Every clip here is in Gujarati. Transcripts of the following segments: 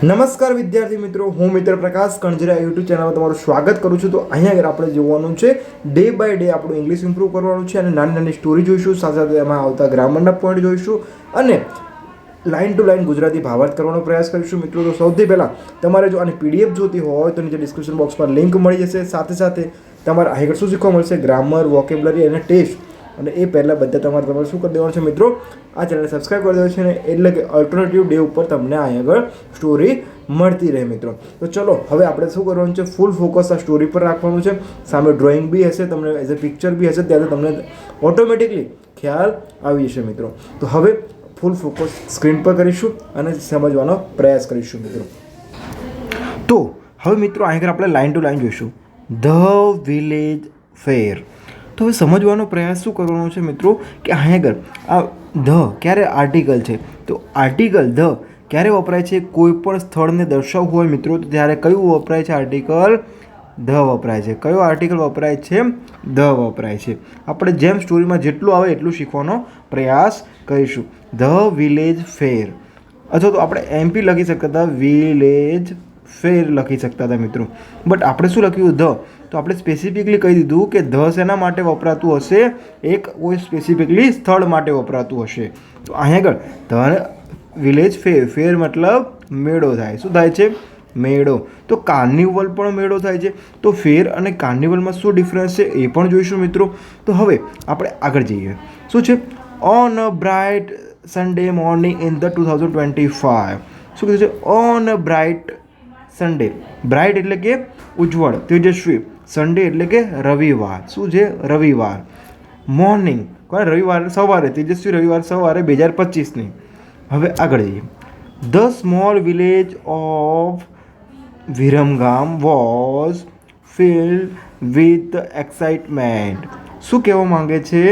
નમસ્કાર વિદ્યાર્થી મિત્રો, હું મિત્ર પ્રકાશ કણજરા યુટ્યુબ ચેનલમાં તમારું સ્વાગત કરું છું. તો અહીંયા આગળ આપણે જોવાનું છે ડે બાય ડે આપણું ઇંગ્લિશ ઇમ્પ્રૂવ કરવાનું છે અને નાની નાની સ્ટોરી જોઈશું, સાથે સાથે એમાં આવતા ગ્રામરના પોઈન્ટ જોઈશું અને લાઇન ટુ લાઇન ગુજરાતી ભાવાર્થ કરવાનો પ્રયાસ કરીશું. મિત્રો, તો સૌથી પહેલાં તમારે જો આની પીડીએફ જોતી હોય તો નીચે ડિસ્ક્રિપ્શન બોક્સમાં લિંક મળી જશે. સાથે સાથે તમારે આગળ શું શીખવા મળશે, ગ્રામર, વોકેબ્યુલરી અને ટેસ્ટ. અને એ પહેલાં બધા તમારે શું કરી દેવાનું છે મિત્રો, આ ચેનલને સબસ્ક્રાઈબ કરી દેવાનું છે ને, એટલે કે અલ્ટરનેટિવ ડે ઉપર તમને અહીં આગળ સ્ટોરી મળતી રહે મિત્રો. તો ચલો હવે આપણે શું કરવાનું છે, ફૂલ ફોકસ આ સ્ટોરી પર રાખવાનું છે. સામે ડ્રોઈંગ બી હશે, તમને એઝ અ પિક્ચર બી હશે, ત્યારે તમને ઓટોમેટિકલી ખ્યાલ આવી જશે મિત્રો. તો હવે ફૂલ ફોકસ સ્ક્રીન પર કરીશું અને સમજવાનો પ્રયાસ કરીશું મિત્રો. તો હવે મિત્રો અહીં આગળ આપણે લાઇન ટુ લાઇન જોઈશું. The village fair. તો હવે સમજવાનો પ્રયાસ શું કરવાનો છે મિત્રો, કે અહીં આગળ આ ધ ક્યારે આર્ટિકલ છે, તો આર્ટિકલ ધ ક્યારે વપરાય છે, કોઈ પણ સ્થળને દર્શાવવું હોય મિત્રો, તો ત્યારે કયું વપરાય છે, આર્ટિકલ ધ વપરાય છે. કયો આર્ટિકલ વપરાય છે, ધ વપરાય છે. આપણે જેમ સ્ટોરીમાં જેટલું આવે એટલું શીખવાનો પ્રયાસ કરીશું. ધ વિલેજ ફેર, અથવા તો આપણે એમપી લખી શકતા હતા, વિલેજ ફેર લખી શકતા હતા મિત્રો. બટ આપણે શું લખ્યું, ધ. તો આપણે સ્પેસિફિકલી કહી દીધું કે ધ શેના માટે વપરાતું હશે, એક કોઈ સ્પેસિફિકલી સ્થળ માટે વપરાતું હશે. તો અહીંયા આગળ ધ વિલેજ ફેર, ફેર મતલબ મેળો થાય. શું થાય છે, મેળો. તો કાર્નિવલ પણ મેળો થાય છે. તો ફેર અને કાર્નિવલમાં શું ડિફરન્સ છે એ પણ જોઈશું મિત્રો. તો હવે આપણે આગળ જઈએ. શું છે, on a bright Sunday morning in the 2025. શું કીધું છે, on a bright Sunday. Bright એટલે કે ઉજ્જવળ, તેજસ્વી. સન્ડે એટલે કે રવિવાર. શું છે, રવિવાર. મોર્નિંગ, કોણ, રવિવાર સવારે, તેજસ્વી રવિવાર સવારે 2025ની. હવે આગળ જઈએ. The small village of Viramgam was field with excitement. શું કહેવા માંગે છે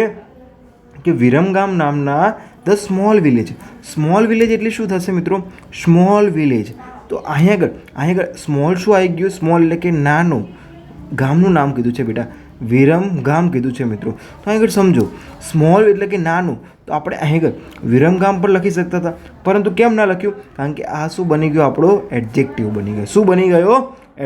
કે વિરમગામ નામના the small village. Small village એટલે શું થશે મિત્રો, સ્મોલ વિલેજ. તો અહીંયા આગળ સ્મોલ શું આવી ગયું, સ્મોલ એટલે કે નાનું. ગામનું નામ કીધું છે બેટા, વિરમગામ કીધું છે મિત્રો. તો અહીં આગળ સમજો, સ્મોલ એટલે કે નાનું. તો આપણે અહીં આગળ વિરમગામ પર લખી શકતા હતા, પરંતુ કેમ ના લખ્યું, કારણ કે આ શું બની ગયો, આપણો એડજેક્ટિવ બની ગયો. શું બની ગયો,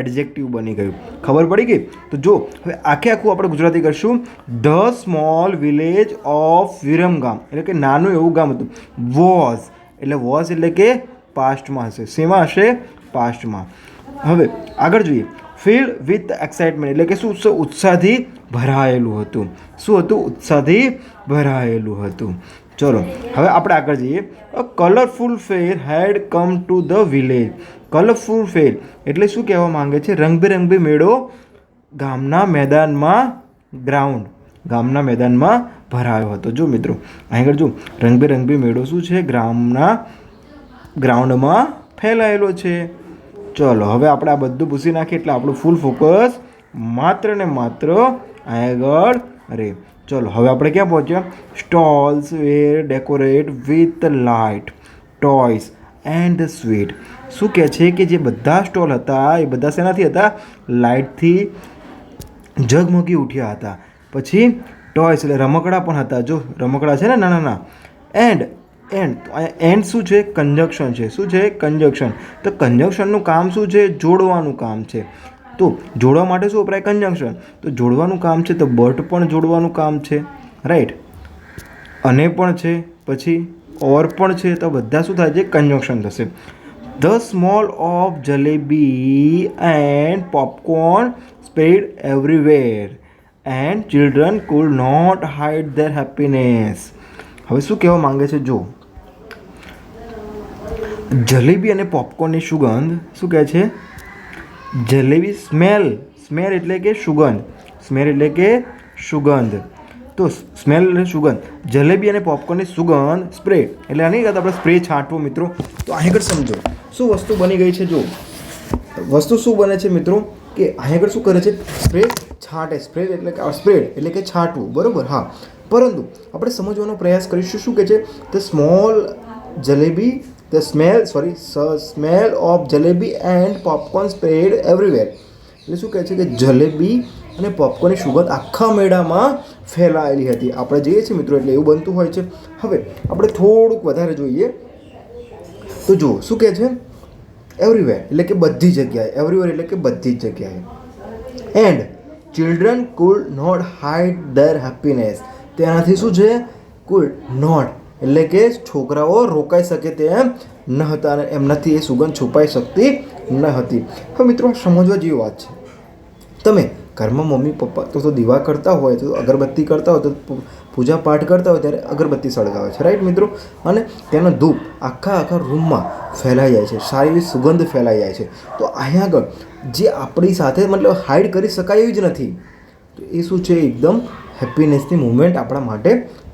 એડજેક્ટિવ બની ગયું. ખબર પડી ગઈ. તો જો હવે આખું આપણે ગુજરાતી કરશું. The small village of Viramgam એટલે કે નાનું એવું ગામ હતું. વોઝ એટલે વોઝ એટલે કે પાસ્ટમાં હશે. શેમાં હશે, પાસ્ટમાં. હવે આગળ જોઈએ. ફિલ્ડ વિથ એક્સાઇટમેન્ટ એટલે કે શું, ઉત્સાહથી ભરાયેલું હતું. શું હતું, ઉત્સાહથી ભરાયેલું હતું. ચલો હવે આપણે આગળ જઈએ. A colourful fair had come to the village. Colourful fair એટલે શું કહેવા માંગે છે, રંગબેરંગી મેળો ગામના મેદાનમાં, ગામના મેદાનમાં ભરાયો હતો. જો મિત્રો અહીં આગળ જો રંગબેરંગી મેળો શું છે, ગ્રાઉન્ડમાં ફેલાયેલો છે. ચલો હવે આપણે આ બધું ભૂસી નાખીએ એટલે આપણું ફૂલ ફોકસ માત્ર ને માત્ર આગળ રહે. ચલો હવે આપણે ક્યાં પહોંચ્યા, stalls were decorate with light, toys and the sweet. શું કહે છે કે જે બધા સ્ટોલ હતા એ બધા શેનાથી હતા, લાઇટથી ઝગમગી ઉઠ્યા હતા. પછી ટોયસ એટલે રમકડા પણ હતા. જો રમકડા છે ને નાના નાના. એન્ડ શું છે, કંજક્શન છે. શું છે, કંજક્શન. તો કંજક્શનનું કામ શું છે, જોડવાનું કામ છે. તો જોડવા માટે શું વપરાય, કંજક્શન. તો જોડવાનું કામ છે, તો બટ પણ જોડવાનું કામ છે, રાઈટ. અને પણ છે, પછી ઓર પણ છે. તો બધા શું થાય છે, કંજક્શન થશે. The smell of jalebi and popcorn spread everywhere and children could not hide their happiness. હવે શું કહેવા માંગે છે, જો જલેબી અને પોપકોર્નની સુગંધ, શું કહે છે, જલેબી સ્મેલ એટલે કે સુગંધ. સ્મેલ એટલે કે સુગંધ. તો સ્મેલ એટલે સુગંધ. જલેબી અને પોપકોર્નની સુગંધ સ્પ્રે એટલે આની વાત આપણે સ્પ્રે છાંટવો મિત્રો. તો અહીં આગળ સમજો શું વસ્તુ બની ગઈ છે. જો વસ્તુ શું બને છે મિત્રો, કે અહીં આગળ શું કરે છે, સ્પ્રે છાંટે. સ્પ્રેડ એટલે કે સ્પ્રેડ એટલે કે છાંટવું, બરાબર. હા, પરંતુ આપણે સમજવાનો પ્રયાસ કરીશું. શું કહે છે, the small jalebi, the smell of jalebi and popcorn spread everywhere. એટલે શું કહે છે કે જલેબી અને પોપકોર્નની સુગંધ આખા મેળામાં ફેલાયેલી હતી. આપણે જઈએ છીએ મિત્રો એટલે એવું બનતું હોય છે. હવે આપણે થોડુંક વધારે જોઈએ. તો જુઓ શું કહે છે, એવરીવેર એટલે કે બધી જગ્યાએ, એવરીવેર એટલે કે બધી જ જગ્યાએ. And children could not hide their happiness. તેનાથી શું છે? કુડ નોટ એટલે કે છોકરાઓ રોકાઈ શકે તેમ ન હતા અને એમનાથી એ સુગંધ છુપાઈ શકતી ન હતી. હવે મિત્રો સમજવા જેવી વાત છે. તમે ઘરમાં મમ્મી પપ્પા તો દીવા કરતા હોય, તો અગરબત્તી કરતા હોય, તો પૂજા પાઠ કરતા હોય ત્યારે અગરબત્તી સળગાવે છે, રાઈટ મિત્રો? અને તેનો ધૂપ આખા રૂમમાં ફેલાઈ જાય છે, સારી એવી સુગંધ ફેલાઈ જાય છે. તો અહીંયા આગળ જે આપણી સાથે મતલબ હાઇડ કરી શકાય એવી જ નથી. તો એ શું છે? એકદમ હેપીનેસની મુમેન્ટ આપણા માટે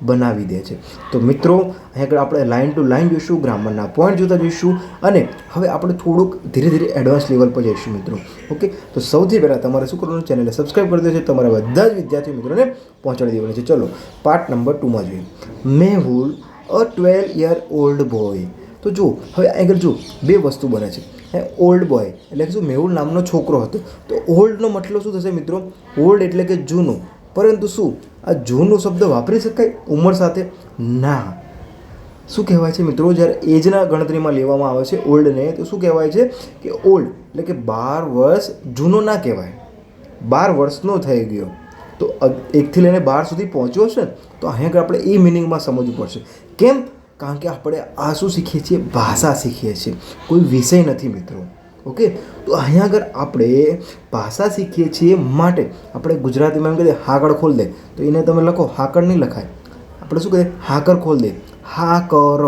બનાવી દે છે. તો મિત્રો અહીં આગળ આપણે લાઇન ટુ લાઇન જોઈશું, ગ્રામરના પોઈન્ટ જોતા જોઈશું અને હવે આપણે થોડુંક ધીરે ધીરે એડવાન્સ લેવલ પર જઈશું મિત્રો. ઓકે, તો સૌથી પહેલાં તમારે શું કરવાનું? ચેનલને સબસ્ક્રાઈબ કરી દેજો, તમારા બધા જ વિદ્યાર્થી મિત્રોને પહોંચાડી દેવાનું છે. ચલો પાર્ટ નંબર 2માં જોઈએ. મેહુલ અ 12-year-old boy. તો જો હવે આગળ જો બે વસ્તુ બને છે. ઓલ્ડ બોય એટલે કે શું? મેહુલ નામનો છોકરો હતો. તો ઓલ્ડનો મતલબ શું થશે મિત્રો? ઓલ્ડ એટલે કે જૂનું. પરંતુ શું આ જૂનો શબ્દ વાપરી શકાય ઉંમર સાથે? ના. શું કહેવાય છે મિત્રો? જ્યારે એજના ગણતરીમાં લેવામાં આવે છે ઓલ્ડને, તો શું કહેવાય છે કે ઓલ્ડ એટલે કે 12 વર્ષ જૂનો ના કહેવાય. 12 વર્ષનો થઈ ગયો તો 1થી લઈને 12 સુધી પહોંચ્યો છે. તો અહીંયા આપણે એ મિનિંગમાં સમજવું પડશે. કેમ? કારણ કે આપણે આ શું શીખીએ છીએ? ભાષા શીખીએ છીએ, કોઈ વિષય નથી મિત્રો. ઓકે, તો અહીંયા આગળ આપણે ભાષા શીખીએ છીએ માટે આપણે ગુજરાતીમાં એમ કહીએ હાકડ ખોલ દે, તો એને તમે લખો હાકડ નહીં લખાય. આપણે શું કહીએ? હાકર ખોલ દે, હાકર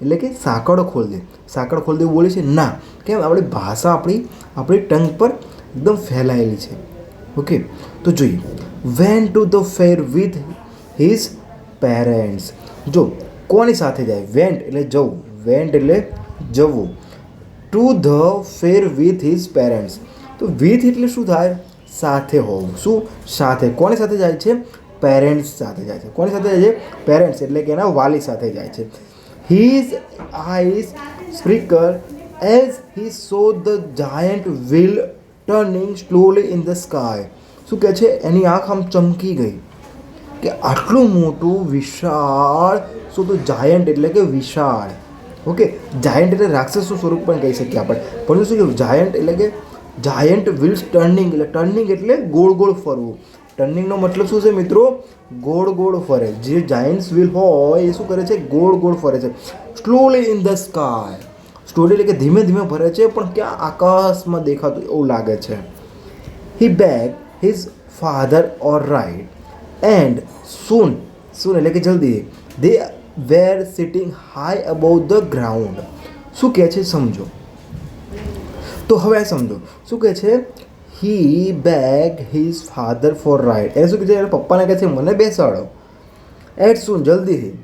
એટલે કે સાંકળ ખોલ દે. સાંકળ ખોલ દે બોલે છે ના. કેમ? આપણી ભાષા આપણી ટંગ પર એકદમ ફેલાયેલી છે. ઓકે, તો જોઈએ. Went to the fair with his parents. જો કોની સાથે જાય? વેન્ટ એટલે જવું, વેન્ટ એટલે જવું. Two the fair with his parents. તો વિથ એટલે શું થાય? સાથે હોવું. શું? સાથે. કોની સાથે જાય છે? પેરેન્ટ્સ સાથે જાય છે. કોની સાથે જાય છે? પેરેન્ટ્સ એટલે કે એના વાલી સાથે જાય છે. His eyes sparkle as he saw the giant wheel turning slowly in the sky. શું કહે છે? એની આંખ આમ ચમકી ગઈ કે આટલું મોટું વિશાળ. શું? તો જાયન્ટ એટલે કે વિશાળ. ઓકે, જાયન્ટ એટલે રાક્ષસનું સ્વરૂપ પણ કહી શકીએ આપણે. પણ શું કહેવું? જાયન્ટ એટલે કે જાયન્ટ વ્હીલ્સ ટર્નિંગ એટલે ટર્નિંગ એટલે ગોળ ગોળ ફરવું. ટર્નિંગનો મતલબ શું છે મિત્રો? ગોળ ગોળ ફરે. જે જાયન્ટ્સ વ્હીલ હોય એ શું કરે છે? ગોળ ગોળ ફરે છે. Slowly in the sky. Slowly એટલે કે ધીમે ધીમે ફરે છે, પણ ક્યાં? આકાશમાં દેખાતું એવું લાગે છે. He beg his father or ride and soon. Soon એટલે કે જલ્દી. They were sitting high above the ground. શું કહે છે? સમજો. તો હવે સમજો શું કહે છે? He beg his father for ride. એને શું કહે છે? પપ્પાને કહે છે મને બેસાડો. એટ સૂન જલ્દીથી.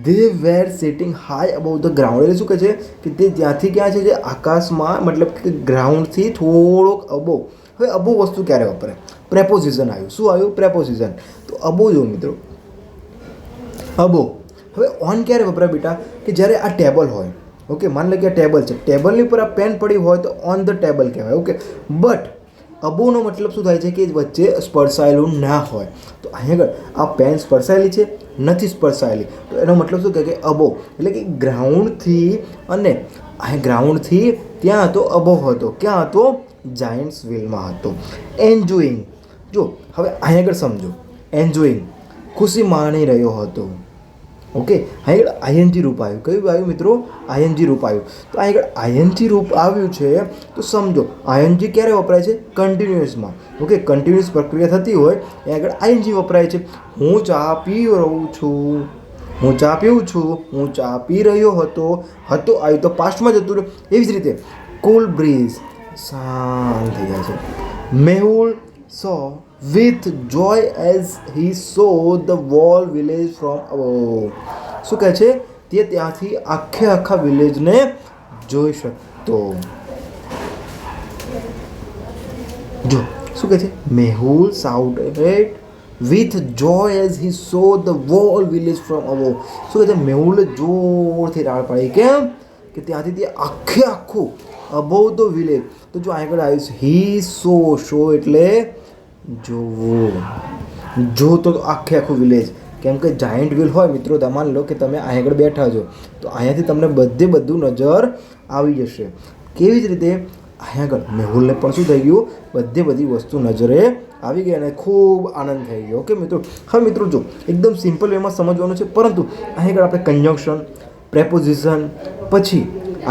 They were sitting high above the ground એટલે શું કહે છે કે તે ત્યાંથી ક્યાં છે? જે આકાશમાં, મતલબ કે ગ્રાઉન્ડથી થોડોક અબો. હવે અબો વસ્તુ ક્યારે વપરાય? પ્રેપોઝિશન આવ્યું. શું આવ્યું? પ્રેપોઝિશન. તો અબો જો મિત્રો, અબો. હવે ઓન ક્યારે વપરાય બેટા? કે જ્યારે આ ટેબલ હોય. ઓકે, માની લો કે આ ટેબલ છે, ટેબલની ઉપર આ પેન પડી હોય તો ઓન ધ ટેબલ કહેવાય. ઓકે, બટ અબોનો મતલબ શું થાય છે? કે વચ્ચે સ્પર્શાયેલું ના હોય. તો અહીંયા આગળ આ પેન સ્પર્શાયેલી છે? નથી સ્પર્શાયેલી. તો એનો મતલબ શું કહે? કે અબો એટલે કે ગ્રાઉન્ડથી અને અહીં ગ્રાઉન્ડથી ત્યાં હતો અબો હતો. ક્યાં હતો? જાયન્ટ્સ વ્હીલમાં હતો. એન્જોઈંગ. જો હવે અહીં આગળ સમજો. એન્જોઈંગ ખુશી માણી રહ્યો હતો. ઓકે, અહીં આગળ આઈએનજી રૂપ આવ્યું. કયું આવ્યું મિત્રો? આઈએનજી રૂપ આવ્યું. તો અહીં આગળ આઈએનજી રૂપ આવ્યું છે તો સમજો આઈએનજી ક્યારે વપરાય છે? કન્ટિન્યુઅસમાં. ઓકે, કન્ટિન્યુઅસ પ્રક્રિયા થતી હોય એ આગળ આઈએનજી વપરાય છે. હું ચા પી રહું છું, હું ચા પીઉં છું, હું ચા પી રહ્યો હતો. હતો આવ્યું તો પાસ્ટમાં જતું રહ્યું. એવી જ રીતે કુલ બ્રીઝ શાંત થઈ જાય છે. મેહુલ સો with joy as he saw the whole village from above. શું કહે છે? તે ત્યાંથી આખા વિલેજને જોઈ શકતો. જો શું કહે છે? Mehul shouted with joy as he saw the whole village from above. શું કહે છે? મેહુલ જોરથી રાડ પાડી. કેમ? કે ત્યાંથી તે આખું above the village. તો જો આગળ આવ્યું છે he saw. શો એટલે જોવું. જોતો તો આખું વિલેજ. કેમ કે જાયન્ટ વ્હીલ હોય મિત્રો, માની લો કે તમે અહીં આગળ બેઠા છો તો અહીંયાથી તમને બધું નજર આવી જશે. કેવી જ રીતે અહીંયા આગળ મેહુલને પણ શું થઈ ગયું, બધી વસ્તુ નજરે આવી ગઈ અને ખૂબ આનંદ થઈ ગયો. ઓકે મિત્રો, હવે મિત્રો જો એકદમ સિમ્પલ વેમાં સમજવાનું છે, પરંતુ અહીંયા આગળ આપણે કન્જંક્શન, પ્રેપોઝિશન, પછી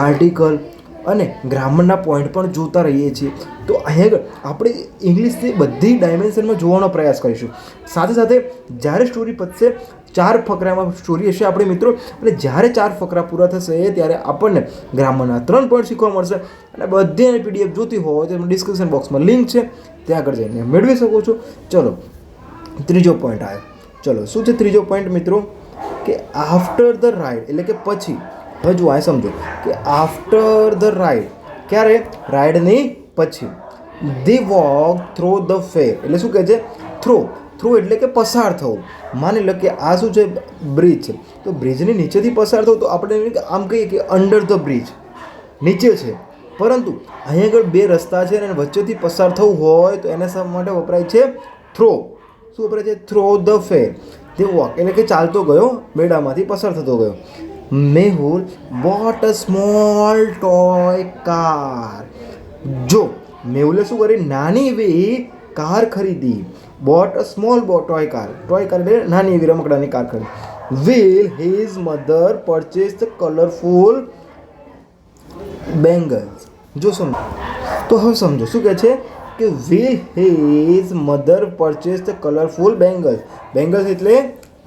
આર્ટિકલ અને ગ્રામરના પોઈન્ટ પણ જોતા રહીએ છીએ. તો અહીંયા આગળ આપણે ઇંગ્લિશની બધી ડાયમેન્શનમાં જોવાનો પ્રયાસ કરીશું. સાથે સાથે જ્યારે સ્ટોરી પતશે, 4 ફકરામાં સ્ટોરી હશે આપણે મિત્રો, અને જ્યારે 4 ફકરા પૂરા થશે ત્યારે આપણને ગ્રામરના 3 પોઈન્ટ શીખવા મળશે. અને બધી પીડીએફ જોતી હોય તો ડિસ્ક્રિપ્શન બોક્સમાં લિંક છે, ત્યાં આગળ જઈને મેળવી શકો છો. ચલો, ત્રીજો પોઈન્ટ આવ્યો. ચલો, શું છે ત્રીજો પોઈન્ટ મિત્રો? કે આફ્ટર ધ રાઇડ, એટલે કે પછી. હવે જો આ સમજો કે આફ્ટર ધ રાઇડ, ક્યારે? રાઇડની પછી. The walk throw the fair, એટલે શું કહે છે? થ્રો એટલે કે પસાર થવું. માની લો કે આ શું છે? બ્રિજ છે, તો બ્રિજની નીચેથી પસાર થવું, તો આપણે આમ કહીએ કે અંડર ધ બ્રિજ, નીચે છે. પરંતુ અહીંયા આગળ 2 રસ્તા છે અને વચ્ચેથી પસાર થવું હોય તો એના શા માટે વપરાય છે? થ્રો. શું વપરાય છે? Throw the fair. The walk એટલે કે ચાલતો ગયો, મેળામાંથી પસાર થતો ગયો. Mehul bought a small toy car. જો મેહુલે શું કરી? નાની એવી કાર ખરીદી. Boat a small toy car. Toy car એટલે નાની એવી રમકડાની કાર ખરીદી. Will his mother purchase the colourful bangles. જો સમજો તો હવે સમજો શું કહે છે કે will his mother purchase the colourful bangles. Bangles એટલે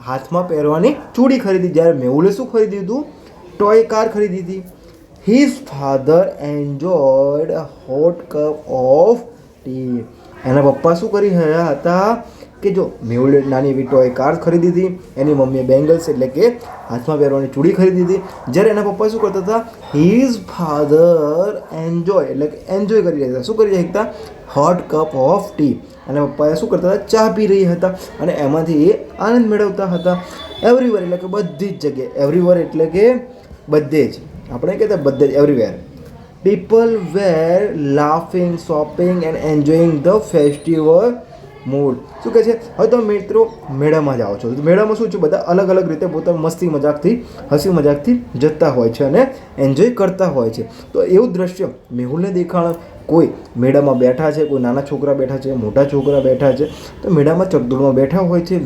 હાથમાં પહેરવાની ચૂડી ખરીદી. જ્યારે મેહુલે શું ખરીદી દીધું? ટોય કાર ખરીદી હતી. His father enjoyed a hot cup of T. એના પપ્પા શું કરી રહ્યા હતા કે જો મેહુલે નાની એવી ટોય કાર ખરીદી હતી, એની મમ્મીએ બેંગલ્સ એટલે કે હાથમાં પહેરવાની ચૂડી ખરીદી હતી. જ્યારે એના પપ્પા શું કરતા હતા? હિઝ ફાધર એન્જોય એટલે કે એન્જોય કરી રહ્યા હતા. શું કરી રહ્યા હતા? Hot cup of T. અને પપ્પાએ શું કરતા હતા? ચા પી રહ્યા હતા અને એમાંથી એ આનંદ મેળવતા હતા. એવરીવેર એટલે કે બધી જ જગ્યાએ. એવરીવેર એટલે કે બધે જ. આપણે કહેતા બધે જ, everywhere. People were laughing, shopping and enjoying the festival mood. શું કહે છે? હવે તમે મિત્રો મેળામાં જાઓ છો, મેળામાં શું છે? બધા અલગ અલગ રીતે પોતાની મસ્તી મજાકથી, હસી મજાકથી જતા હોય છે અને એન્જોય કરતા હોય છે. તો એવું દ્રશ્ય મેહુલને દેખાણ. કોઈ મેળામાં બેઠા છે, કોઈ નાના છોકરા બેઠા છે, મોટા છોકરા બેઠા છે, તો મેળામાં ચકડોળમાં બેઠા હોય છે,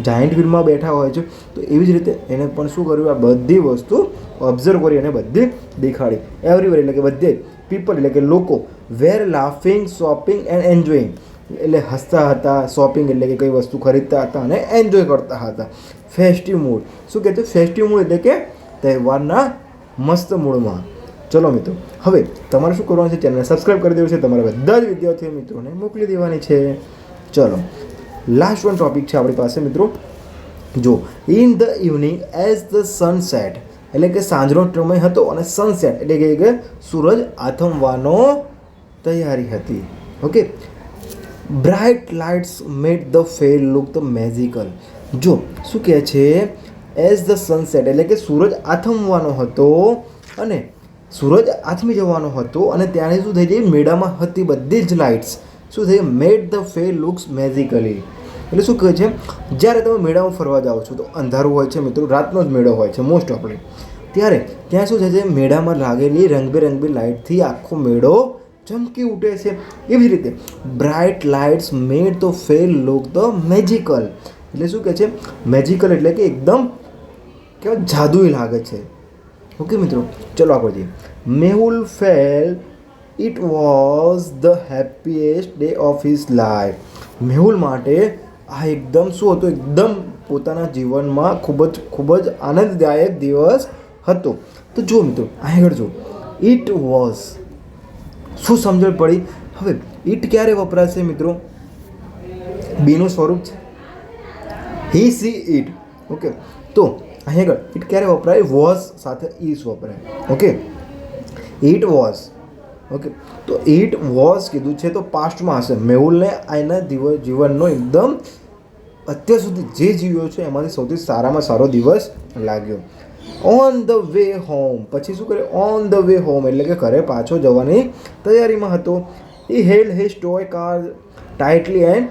જાયન્ટ વ્હીલમાં બેઠા હોય છે. તો એવી જ રીતે એને પણ શું કર્યું? આ બધી વસ્તુ ઓબ્ઝર્વ કરી અને બધી દેખાડી. એવરીવેર એટલે કે બધે. પીપલ એટલે કે લોકો. વેર લાફિંગ, શોપિંગ એન્ડ એન્જોઈંગ એટલે હસતા હતા, શોપિંગ એટલે કે કઈ વસ્તુ ખરીદતા હતા અને એન્જોય કરતા હતા. Festive mood. શું કહે છે? ફેસ્ટિવ મૂડ એટલે કે તહેવારના મસ્ત મૂડમાં. ચલો મિત્રો, હવે તમારે શું કરવાનું છે? ચેનલને સબસ્ક્રાઈબ કરી દેવું છે. તમારા બધા જ વિદ્યાર્થીઓ મિત્રોને મોકલી દેવાની છે. ચલો, લાસ્ટ વન ટોપિક છે આપણી પાસે મિત્રો. જો in the evening as the sunset એટલે કે સાંજનો સમય હતો અને સનસેટ એટલે કે સૂરજ આથમવાનો તૈયારી હતી. Okay. Bright lights made the fair look the magical. જો શું કહે છે? એઝ ધ સનસેટ એટલે કે સૂરજ આથમવાનો હતો અને સૂરજ આથમી જવાનો હતો અને ત્યારે શું થઈ જાય? મેળામાં હતી બધી જ લાઇટ્સ શું થઈ? Made the fair looks magically. એટલે શું કહે છે? જ્યારે તમે મેળામાં ફરવા જાઓ છો તો અંધારું હોય છે મિત્રો, રાતનો જ મેળો હોય છે મોસ્ટ ઓફલી. ત્યારે ત્યાં શું થાય છે? મેળામાં લાગેલી રંગબેરંગી લાઇટથી આખો મેળો ચમકી ઉઠે છે. એવી રીતે bright lights made the fair look the magical. એટલે શું કહે છે? મેજિકલ એટલે કે એકદમ કેવા જાદુઈ લાગે છે. ઓકે મિત્રો, ચલો આગળ જઈએ. Mehul fail it was the happiest day of his life. Mehul માટે આ એકદમ શું હતું? એકદમ પોતાના જીવનમાં ખૂબ જ આનંદદાયક દિવસ હતો. તો જો મિત્રો આગળ જો, ઇટ વોઝ શું સમજણ પડી? હવે ઇટ ક્યારે વપરાશે મિત્રો? બીનું સ્વરૂપ છે. He she it. ઓકે, તો અહીં આગળ ઇટ ક્યારે વપરાય? વોઝ સાથે ઇઝ વપરાય. Okay, it was. ઓકે, તો ઇટ વોઝ કીધું છે તો પાસ્ટમાં હશે. મેહુલને આના જીવનનો એકદમ અત્યાર સુધી જે જીવ્યો છે એમાંથી સૌથી સારામાં સારો દિવસ લાગ્યો. On the way home. પછી શું કરે? ઓન ધ વે હોમ એટલે કે ઘરે પાછો જવાની તૈયારીમાં હતો. He held his toy car tightly and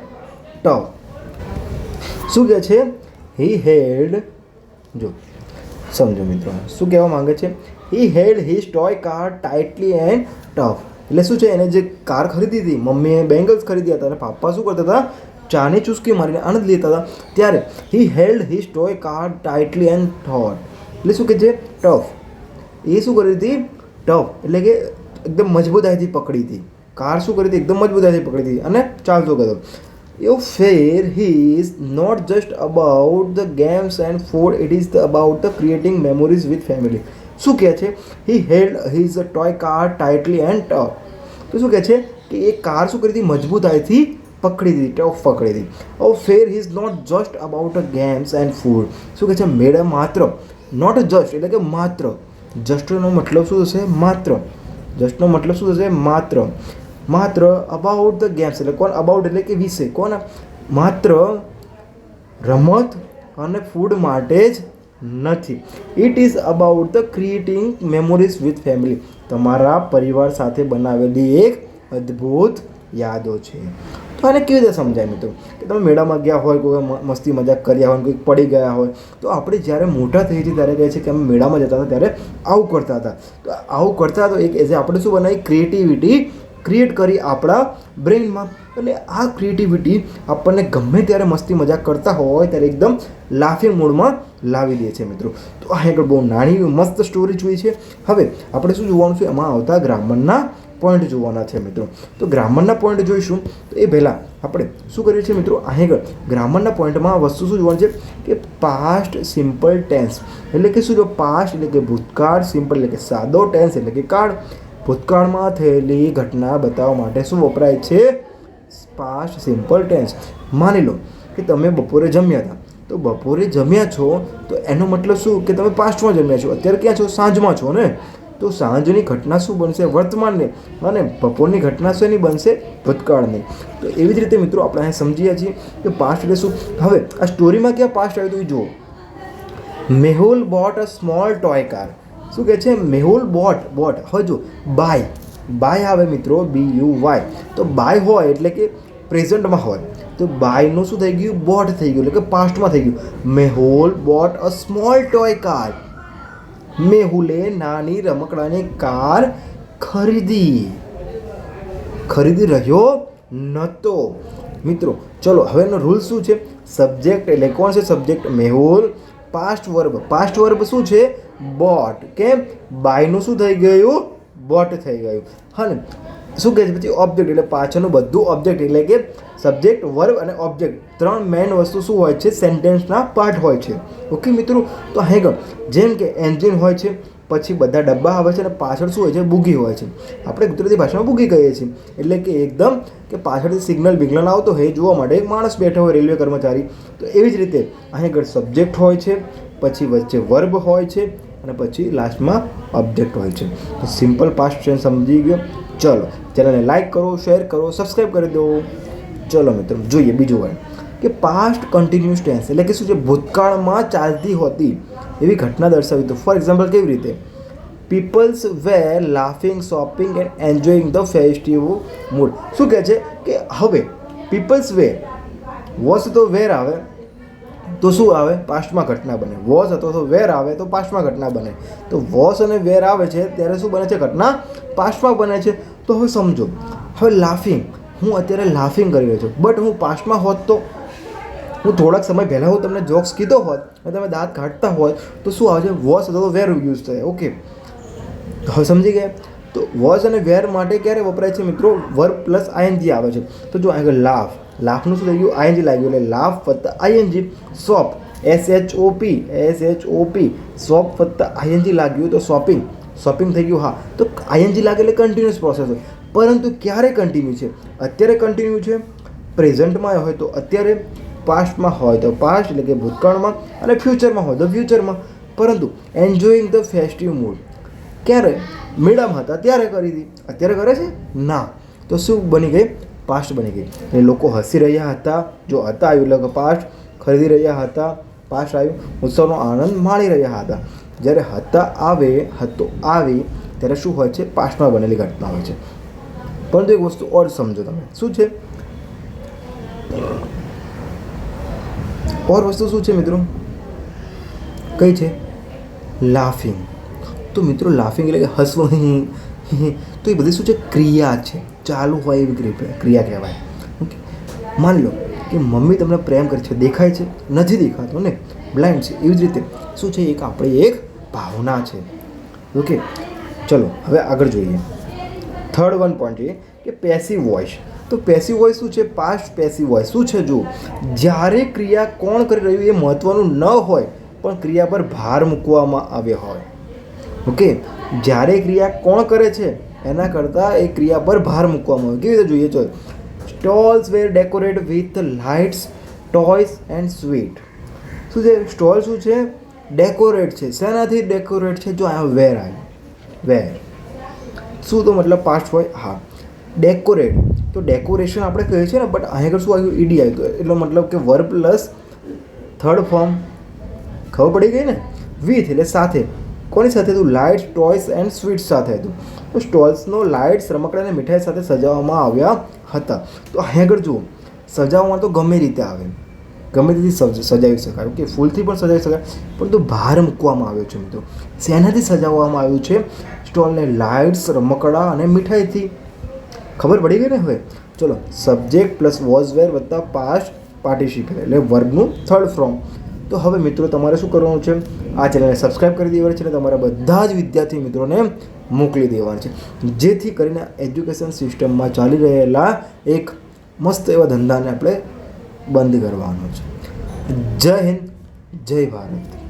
tough. શું કહે છે? He held. જો સમજો મિત્રો શું કહેવા માંગે છે? He held his toy car tightly and tough. એટલે શું છે, એને જે કાર ખરીદી હતી, મમ્મીએ બેંગલ્સ ખરીદ્યા હતા અને પાપા શું કરતા હતા, ચાની ચુસ્કી મારીને આનંદ લેતા હતા. ત્યારે he held his toy car tightly and thought. એટલે શું કે છે, ટફ. એ શું કરી હતી, ટફ એટલે કે એકદમ મજબૂતાઈથી પકડી હતી. કાર શું કરી હતી, એકદમ મજબૂતાઈથી પકડી હતી અને ચાલતો ગયો. Your fear is not just about the games and food, it is about the creating memories with family. શું કહે છે, he held his toy car tightly and tough. તો શું કહે છે કે એ કાર શું કરી હતી, મજબૂતાઈથી પકડી હતી, ટફ પકડી હતી. Our fear is not just about the games and food. શું કહે છે, મેડમ માત્ર, નોટ જસ્ટ એટલે કે માત્ર, જસ્ટનો મતલબ શું થશે, માત્ર, જસ્ટનો મતલબ શું થશે, માત્ર, માત્ર અબાઉટ ધ ગેમ્સ એટલે કોણ, અબાઉટ એટલે કે વિશે, કોણ, માત્ર રમત અને ફૂડ માટે જ નથી. It is about the creating memories with family. તમારા પરિવાર સાથે બનાવેલી એક અદ્ભુત યાદો છે. તો આને કેવી રીતે સમજાય મિત્રો, કે તમે મેળામાં ગયા હોય, કોઈ મસ્તી મજાક કર્યા હોય, કોઈ પડી ગયા હોય, તો આપણે જ્યારે મોટા થઈ જઈએ ત્યારે કહે છે કે અમે મેળામાં જતા હતા ત્યારે આવું કરતા હતા. તો આવું કરતા તો એક એઝ આપણે શું બનાવી, ક્રિએટિવિટી ક્રિએટ કરી આપણા બ્રેઇનમાં. અને આ ક્રિએટિવિટી આપણને ગમે ત્યારે મસ્તી મજાક કરતા હોય ત્યારે એકદમ લાફિંગ મૂડમાં લાવી દે છે મિત્રો. તો આ એક બહુ નાની મસ્ત સ્ટોરી જોઈ છે. હવે આપણે શું જોવાનું છે, એમાં આવતા ગ્રામરના પોઈન્ટ જોવાના છે મિત્રો. તો ગ્રામરના પોઈન્ટ જોઈશું. તો એ પહેલાં આપણે શું કરીએ છીએ મિત્રો, આગળ ગ્રામરના પોઈન્ટમાં વસ્તુ શું જોવાનું છે કે પાસ્ટ સિમ્પલ ટેન્સ એટલે કે શું, જો પાસ્ટ એટલે કે ભૂતકાળ, સિમ્પલ એટલે કે સાદો, ટેન્સ એટલે કે કાળ. ભૂતકાળમાં થયેલી ઘટના બતાવવા માટે શું વપરાય છે, પાસ્ટ સિમ્પલ ટેન્સ. માની લો કે તમે બપોરે જમ્યા હતા, તો બપોરે જમ્યા છો તો એનો મતલબ શું કે તમે પાસ્ટમાં જમ્યા છો. અત્યારે ક્યાં છો, સાંજમાં છો ને, તો સાંજની ઘટના શું બનશે, વર્તમાનની, અને બપોરની ઘટના શેની બનશે, ભૂતકાળની. તો એવી જ રીતે મિત્રો આપણે અહીં સમજીએ છીએ કે પાસ્ટ એટલે શું. હવે આ સ્ટોરીમાં ક્યાં પાસ્ટ આવ્યું તો જુઓ, Mehul bought a small toy car. શું કહે છે, મેહુલ બોટ, બોટ. હવે જો બાય, બાય આવે મિત્રો, BUY. તો બાય હોય એટલે કે પ્રેઝન્ટમાં હોય, તો બાયનું શું થઈ ગયું, બોટ થઈ ગયું એટલે કે પાસ્ટમાં થઈ ગયું. Mehul bought a small toy car. મેહુલે નાની રમકડાની કાર ખરીદી, ખરીદી રહ્યો નહોતો મિત્રો. ચલો હવે એનો રૂલ શું છે, સબ્જેક્ટ એટલે કોણ છે, subject Mehul, past verb, past verb શું છે, બોટ. કેમ, બાયનું શું થઈ ગયું, બોટ થઈ ગયું. હા ને, શું કહે છે પછી ઓબ્જેક્ટ એટલે પાછળનું બધું ઓબ્જેક્ટ એટલે કે સબ્જેક્ટ, વર્બ અને ઓબ્જેક્ટ, ત્રણ મેઇન વસ્તુ શું હોય છે, સેન્ટેન્સના પાર્ટ હોય છે. ઓકે મિત્રો. તો આગળ જેમ કે એન્જિન હોય છે, પછી બધા ડબ્બા આવે છે અને પાછળ શું હોય છે, બુગી હોય છે. આપણે ગુજરાતી ભાષામાં બુગી કહીએ છીએ એટલે કે એકદમ કે પાછળથી સિગ્નલ બિગ્નલ આવતો હોય જોવા માટે એક માણસ બેઠો હોય, રેલવે કર્મચારી. તો એવી જ રીતે આગળ સબ્જેક્ટ હોય છે, પછી વચ્ચે વર્બ હોય છે અને પછી લાસ્ટમાં ઓબ્જેક્ટ હોય છે. તો સિમ્પલ પાસ્ટ ટેન્સ સમજી ગયો. ચલો ચેનલને લાઇક કરો, શેર કરો, સબસ્ક્રાઈબ કરી દો. ચલો મિત્રો જોઈએ બીજું હોય કે પાસ્ટ કન્ટિન્યુઅસ ટેન્સ એટલે કે શું છે, ભૂતકાળમાં ચાલતી હોતી એવી ઘટના દર્શાવી. તો ફોર એક્ઝામ્પલ કેવી રીતે, peoples were laughing, shopping and enjoying the festive mood. શું કહે છે કે હવે પીપલ્સ વેર, વોઝ તો વેર આવે તો શું આવે, પાસ્ટમાં ઘટના બને. વોઝ હતો તો વેર આવે તો પાસ્ટમાં ઘટના બને. તો વોઝ અને વેર આવે છે ત્યારે શું બને છે, ઘટના પાસ્ટમાં બને છે. તો હવે સમજો, હવે લાફિંગ, હું અત્યારે લાફિંગ કરી રહ્યો છું, બટ હું પાસ્ટમાં હોત તો, હું થોડાક સમય પહેલાં હું તમને જોક્સ કીધો હોત અને તમે દાંત કાઢતા હોય તો શું આવે છે, વોઝ હતો તો વેર યુઝ થાય. ઓકે, હવે સમજી ગયા. તો વોઝ અને વેર માટે ક્યારે વપરાય છે મિત્રો, વર્બ પ્લસ ING આવે છે. તો જો આગળ લાફ, લાફનું શું થઈ ગયું, ING લાગ્યું એટલે લાફ વત્તા ING. શોપ, SHOP, શોપ વત્તા ING લાગ્યું તો શોપિંગ, શોપિંગ થઈ ગયું. હા, તો ING લાગે એટલે કન્ટિન્યુઅસ પ્રોસેસ હોય. પરંતુ ક્યારે કન્ટિન્યુ છે, અત્યારે કન્ટિન્યુ છે, પ્રેઝન્ટમાં હોય તો અત્યારે, પાસ્ટમાં હોય તો પાસ્ટ એટલે કે ભૂતકાળમાં, અને ફ્યુચરમાં હોય તો ફ્યુચરમાં. પરંતુ એન્જોઈંગ ધ ફેસ્ટિવ મૂડ ક્યારે, મેળામાં હતા ત્યારે કરી હતી, અત્યારે કરે છે ના, તો શું બની ગઈ, પાસ્ટ બની ગઈ. એટલે લોકો હસી રહ્યા હતા, જો હતા આવ્યું એટલે પાસ્ટ, ખરીદી રહ્યા હતા, પાસ્ટ આવ્યું, ઉત્સવનો આનંદ માણી રહ્યા હતા. જ્યારે હતા આવે, હતો આવી ત્યારે શું હોય છે, પાસ્ટમાં બનેલી ઘટના હોય છે. પરંતુ એક વસ્તુ ઓર સમજો તમે, શું છે ઓર વસ્તુ શું છે મિત્રો, કઈ છે, લાફિંગ. તો મિત્રો લાફિંગ એટલે કે હસવું, તો એ બધી શું છે, ક્રિયા છે, ચાલુ હોય એવી ક્રિયા કહેવાય. ઓકે, માની લો કે મમ્મી તમને પ્રેમ કરે છે, દેખાય છે, નથી દેખાતો ને, બ્લાઇન્ડ છે, એવી જ રીતે શું છે, એક આપણી એક ભાવના છે. ઓકે, ચલો હવે આગળ જોઈએ. થર્ડ વન પોઈન્ટ છે કે પેસિવ વોઇસ. તો પેસિવ વોઇસ શું છે, પાસ્ટ પેસિવ વોઇસ શું છે, જો જ્યારે ક્રિયા કોણ કરી રહ્યું એ મહત્ત્વનું ન હોય પણ ક્રિયા પર ભાર મૂકવામાં આવ્યો હોય. ઓકે, જ્યારે ક્રિયા કોણ કરે છે એના કરતાં એ ક્રિયા પર ભાર મૂકવામાં આવે. કેવી રીતે જોઈએ, જો stalls were decorate with lights, toys and sweet. શું છે, સ્ટોલ શું છે, ડેકોરેટ છે. શેનાથી ડેકોરેટ છે, જો આ વેર આવ્યું, વેર શું તો મતલબ પાસ્ટ હોય. હા, ડેકોરેટ તો ડેકોરેશન આપણે કહીએ છીએ ને, બટ અહીં આગળ શું આવ્યું, ઈડી આવ્યું, એટલો મતલબ કે વર્બ પ્લસ થર્ડ ફોર્મ. ખબર પડી ગઈ ને, વિથ એટલે સાથે. કોની સાથે હતું, લાઇટ્સ, ટોયસ એન્ડ સ્વીટ્સ સાથે હતું. તો સ્ટોલ્સનો લાઇટ્સ, રમકડાં અને મીઠાઈ સાથે સજાવવામાં આવ્યા હતા. તો અહીં આગળ જુઓ, સજાવવામાં તો ગમે રીતે આવે, ગમે તેથી સજાવી શકાય. ઓકે, ફૂલથી પણ સજાવી શકાય, પરંતુ ભાર મૂકવામાં આવ્યો છે મિત્રો. શેનાથી સજાવવામાં આવ્યું છે સ્ટોલને, લાઇટ્સ, રમકડાં અને મીઠાઈથી. ખબર પડી ગઈ ને. હવે ચલો, સબ્જેક્ટ પ્લસ વોઝ વેર વત્તા પાસ્ટ પાર્ટિસિપલ એટલે વર્બનું થર્ડ ફોર્મ. તો હવે મિત્રો તમારે શું કરવાનું છે, આ ચેનલને સબસ્ક્રાઈબ કરી દેવાની છે અને તમારા બધા જ વિદ્યાર્થી મિત્રોને મોકલી દેવાનું છે, જેથી કરીને એજ્યુકેશન સિસ્ટમમાં ચાલી રહેલા એક મસ્ત એવા ધંધાને આપણે બંધ કરવાનો છે. જય હિન્દ, જય ભારત.